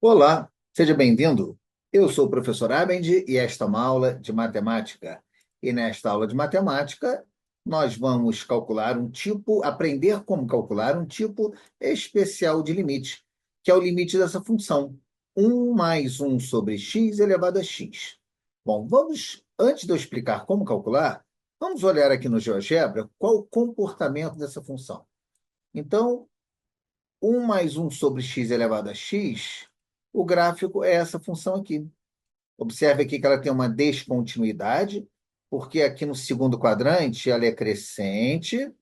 Olá, seja bem-vindo. Eu sou o professor Abendi e esta é uma aula de matemática. E nesta aula de matemática, nós vamos calcular um tipo, aprender como calcular um tipo especial de limite, que é o limite dessa função, um mais um sobre x elevado a x. Bom, antes de eu explicar como calcular, vamos olhar aqui no GeoGebra qual o comportamento dessa função. Então, um mais um sobre x elevado a x, o gráfico é essa função aqui. Observe aqui que ela tem uma descontinuidade, porque aqui no segundo quadrante ela é crescente,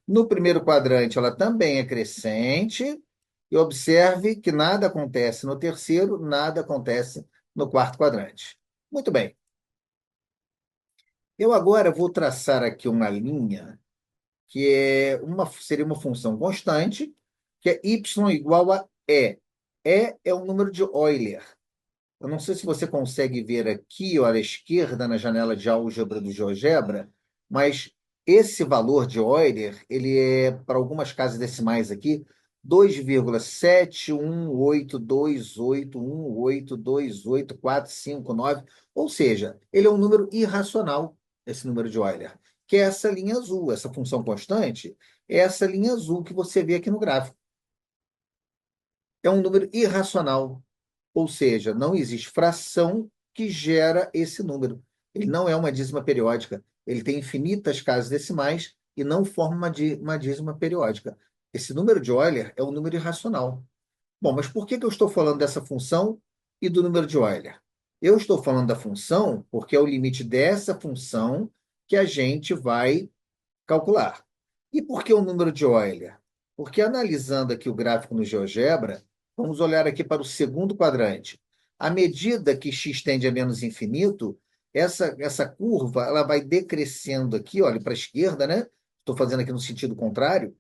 no primeiro quadrante ela também é crescente, e observe que nada acontece no terceiro, nada acontece no quarto quadrante. Muito bem. Eu agora vou traçar aqui uma linha que seria uma função constante, que é y igual a e. E é o número de Euler. Eu não sei se você consegue ver aqui, olha, à esquerda, na janela de álgebra do GeoGebra, mas esse valor de Euler, ele é, para algumas casas decimais aqui, 2,71828182845,9, ou seja, ele é um número irracional, esse número de Euler, que é essa linha azul, essa função constante, é essa linha azul que você vê aqui no gráfico. É um número irracional. Ou seja, não existe fração que gera esse número. Ele não é uma dízima periódica. Ele tem infinitas casas decimais e não forma uma dízima periódica. Esse número de Euler é um número irracional. Bom, mas por que eu estou falando dessa função e do número de Euler? Eu estou falando da função porque é o limite dessa função que a gente vai calcular. E por que o número de Euler? Porque analisando aqui o gráfico no GeoGebra, vamos olhar aqui para o segundo quadrante. À medida que x tende a menos infinito, essa curva ela vai decrescendo aqui, olha, para a esquerda, né? Estou fazendo aqui no sentido contrário.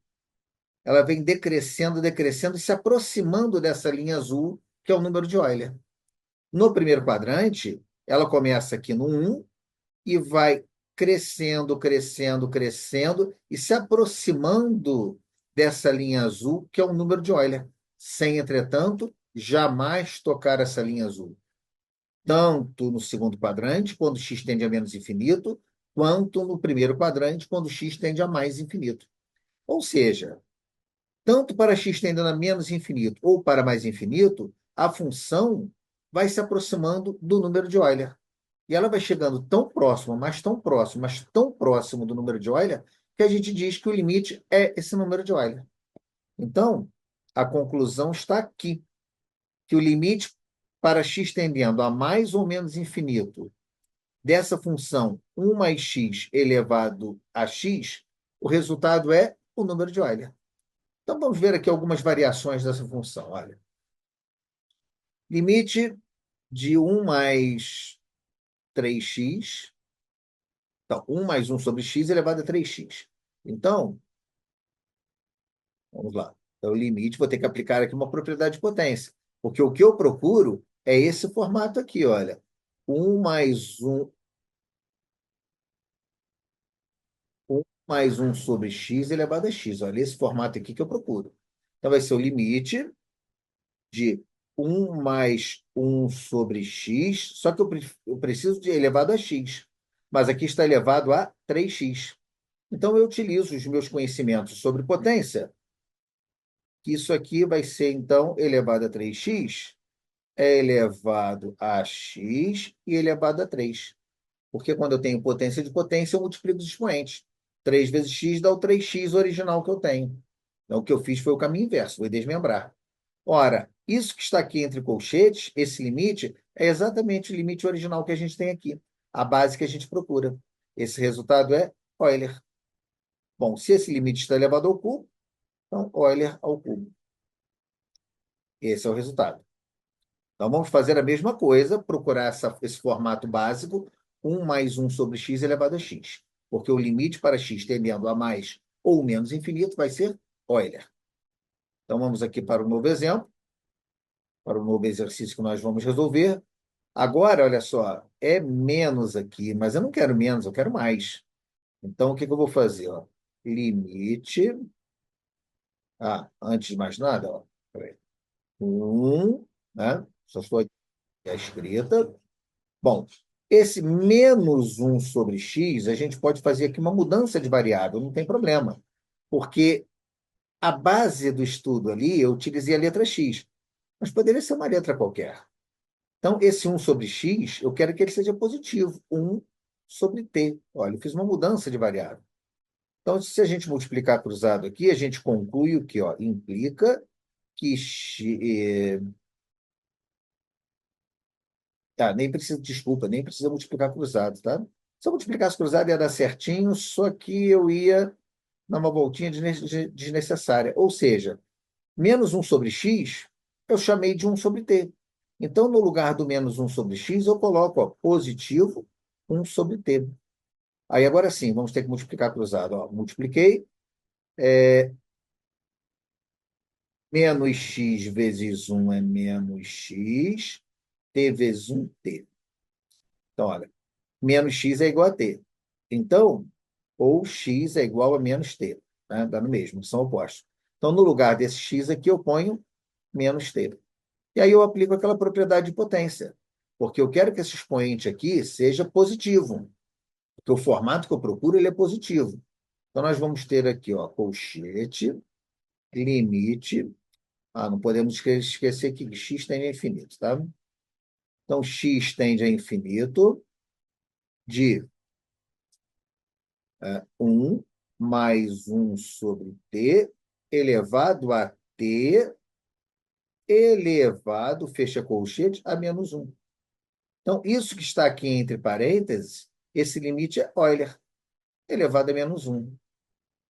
Ela vem decrescendo, decrescendo, e se aproximando dessa linha azul, que é o número de Euler. No primeiro quadrante, ela começa aqui no 1, e vai crescendo, crescendo, crescendo e se aproximando dessa linha azul, que é o número de Euler, sem, entretanto, jamais tocar essa linha azul. Tanto no segundo quadrante, quando x tende a menos infinito, quanto no primeiro quadrante, quando x tende a mais infinito. Ou seja, tanto para x tendendo a menos infinito ou para mais infinito, a função vai se aproximando do número de Euler. E ela vai chegando tão próximo, mas tão próximo, mas tão próximo do número de Euler, que a gente diz que o limite é esse número de Euler. Então, a conclusão está aqui, que o limite para x tendendo a mais ou menos infinito dessa função 1 mais x elevado a x, o resultado é o número de Euler. Então, vamos ver aqui algumas variações dessa função. Olha, limite de 1 mais 3x. Então, 1 mais 1 sobre x elevado a 3x. Então, vamos lá. Então, o limite, vou ter que aplicar aqui uma propriedade de potência. Porque o que eu procuro é esse formato aqui, olha. 1 mais 1, 1 mais 1 sobre x elevado a x. Olha, esse formato aqui que eu procuro. Então, vai ser o limite de 1 mais 1 sobre x, só que eu preciso de elevado a x. Mas aqui está elevado a 3x. Então, eu utilizo os meus conhecimentos sobre potência, que isso aqui vai ser, então, elevado a 3x, é elevado a x e elevado a 3. Porque quando eu tenho potência de potência, eu multiplico os expoentes. 3 vezes x dá o 3x original que eu tenho. Então, o que eu fiz foi o caminho inverso, vou desmembrar. Ora, isso que está aqui entre colchetes, esse limite, é exatamente o limite original que a gente tem aqui, a base que a gente procura. Esse resultado é Euler. Bom, se esse limite está elevado ao cubo, então Euler ao cubo. Esse é o resultado. Então, vamos fazer a mesma coisa, procurar esse formato básico, 1 mais 1 sobre x elevado a x. Porque o limite para x tendendo a mais ou menos infinito vai ser Euler. Então, vamos aqui para o novo exemplo, para o novo exercício que nós vamos resolver. Agora, olha só, é menos aqui, mas eu não quero menos, eu quero mais. Então, o que eu vou fazer? Ó? Limite. Antes de mais nada, ó, 1 né? Só estou aqui a escrita. Bom, esse menos um sobre x, a gente pode fazer aqui uma mudança de variável, não tem problema, porque a base do estudo ali, eu utilizei a letra x, mas poderia ser uma letra qualquer. Então, esse um sobre x, eu quero que ele seja positivo, um sobre t. Olha, eu fiz uma mudança de variável. Então, se a gente multiplicar cruzado aqui, a gente conclui o que, ó, implica que nem precisa, desculpa, nem precisa multiplicar cruzado, tá? Se eu multiplicasse cruzado ia dar certinho, só que eu ia dar uma voltinha desnecessária. Ou seja, menos um sobre x, eu chamei de um sobre t. Então, no lugar do menos um sobre x, eu coloco, ó, positivo um sobre t. Aí, agora sim, vamos ter que multiplicar cruzado. Ó, multipliquei, menos x vezes um é menos x, t vezes um t. Então, olha, menos x é igual a t. Então, ou x é igual a menos t, né? Dá no mesmo, são opostos. Então, no lugar desse x aqui, eu ponho menos t. E aí eu aplico aquela propriedade de potência, porque eu quero que esse expoente aqui seja positivo, porque o formato que eu procuro ele é positivo. Então, nós vamos ter aqui, ó, colchete, limite. Não podemos esquecer que x tende a infinito, tá? Então, x tende a infinito de 1 mais um sobre t elevado a t elevado, fecha colchete, a menos um. Então, isso que está aqui entre parênteses, esse limite é Euler, elevado a menos um.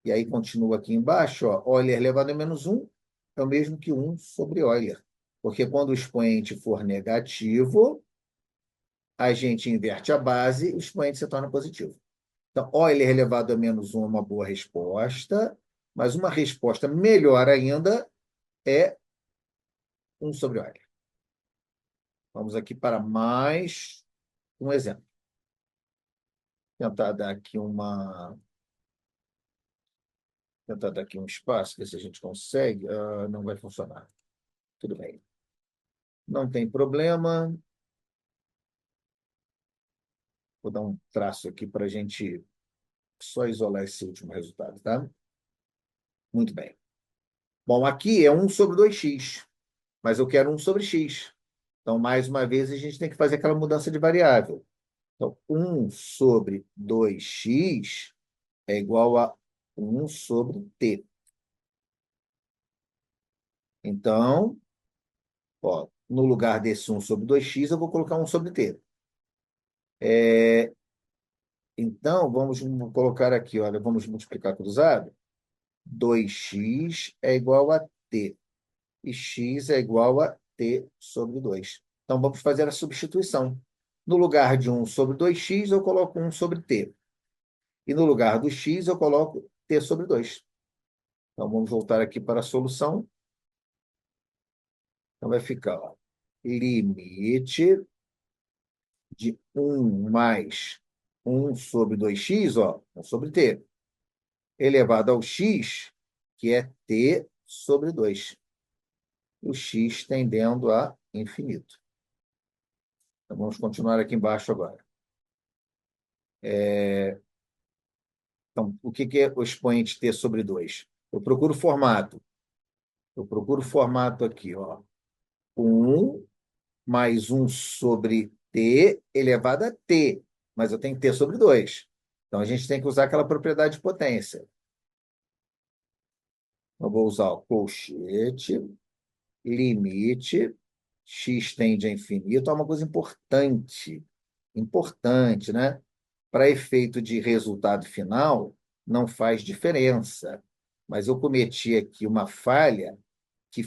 E aí continua aqui embaixo, ó, Euler elevado a menos um é o mesmo que um sobre Euler. Porque quando o expoente for negativo, a gente inverte a base e o expoente se torna positivo. Então, Euler elevado a menos um é uma boa resposta, mas uma resposta melhor ainda é um sobre Euler. Vamos aqui para mais um exemplo. Tentar dar aqui tentar dar aqui um espaço, ver se a gente consegue. Não vai funcionar. Tudo bem. Não tem problema. Vou dar um traço aqui para a gente só isolar esse último resultado, tá? Muito bem. Bom, aqui é um sobre 2x, mas eu quero um sobre x. Então, mais uma vez, a gente tem que fazer aquela mudança de variável. Então, um sobre 2x é igual a um sobre t. Então, ó, no lugar desse um sobre 2x, eu vou colocar um sobre t. Então, vamos colocar aqui, olha, vamos multiplicar cruzado. 2x é igual a t. E x é igual a t sobre 2. Então, vamos fazer a substituição. No lugar de um sobre 2x, eu coloco um sobre t. E no lugar do x, eu coloco t sobre 2. Então, vamos voltar aqui para a solução. Então, vai ficar, ó, limite de 1 mais 1 sobre 2x, ó, 1 sobre t, elevado ao x, que é t sobre 2. O x tendendo a infinito. Então, vamos continuar aqui embaixo agora. Então, o que é o expoente t sobre 2? Eu procuro formato. Eu procuro formato aqui, ó. 1 mais 1 sobre t elevado a t. Mas eu tenho t sobre 2. Então, a gente tem que usar aquela propriedade de potência. Eu vou usar o colchete, limite, x tende a infinito. É uma coisa importante, né? Para efeito de resultado final, não faz diferença. Mas eu cometi aqui uma falha que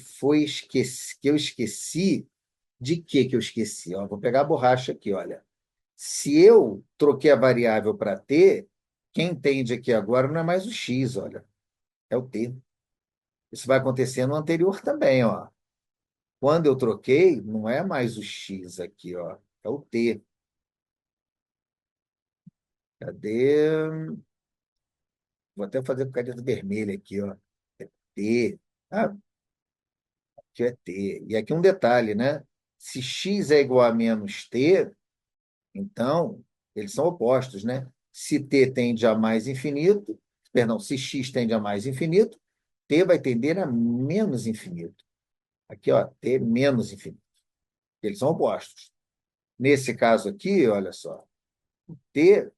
eu esqueci. De que eu esqueci? Ó, vou pegar a borracha aqui, olha. Se eu troquei a variável para t, quem entende aqui agora não é mais o x, olha, é o t. Isso vai acontecer no anterior também, ó. Quando eu troquei, não é mais o x aqui, ó, é o t. Cadê? Vou até fazer com caneta vermelha aqui, ó. É t. Aqui é t. E aqui um detalhe, né? Se x é igual a menos t, então eles são opostos, né? Se t tende a mais infinito, perdão, se x tende a mais infinito, t vai tender a menos infinito. Aqui, ó, t menos infinito. Eles são opostos. Nesse caso aqui, olha só, t,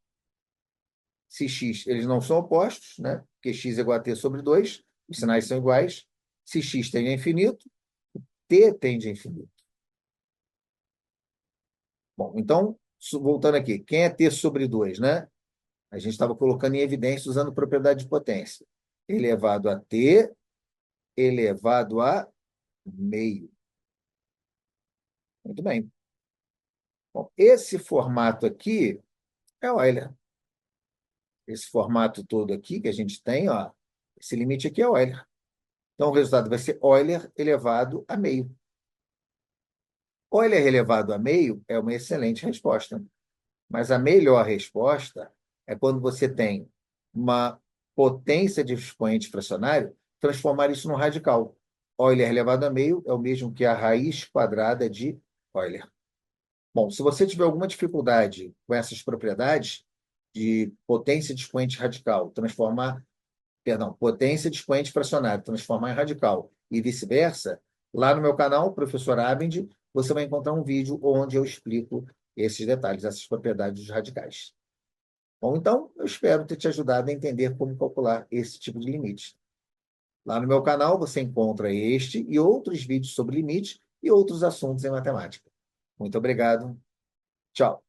se x, eles não são opostos, né? Porque x é igual a t sobre 2, os sinais são iguais. Se x tende a infinito, t tende a infinito. Bom, então, voltando aqui, quem é t sobre 2, né? A gente estava colocando em evidência usando propriedade de potência. Elevado a t elevado a meio. Muito bem. Bom, esse formato aqui é Euler. Esse formato todo aqui que a gente tem, ó, esse limite aqui é Euler. Então, o resultado vai ser Euler elevado a meio. Euler elevado a meio é uma excelente resposta. Mas a melhor resposta é quando você tem uma potência de expoente fracionário, transformar isso num radical. Euler elevado a meio é o mesmo que a raiz quadrada de Euler. Bom, se você tiver alguma dificuldade com essas propriedades de potência de expoente radical, transformar, perdão, potência de expoente fracionário, transformar em radical e vice-versa, lá no meu canal, Professor Abend, você vai encontrar um vídeo onde eu explico esses detalhes, essas propriedades dos radicais. Bom, então, eu espero ter te ajudado a entender como calcular esse tipo de limite. Lá no meu canal você encontra este e outros vídeos sobre limite e outros assuntos em matemática. Muito obrigado. Tchau.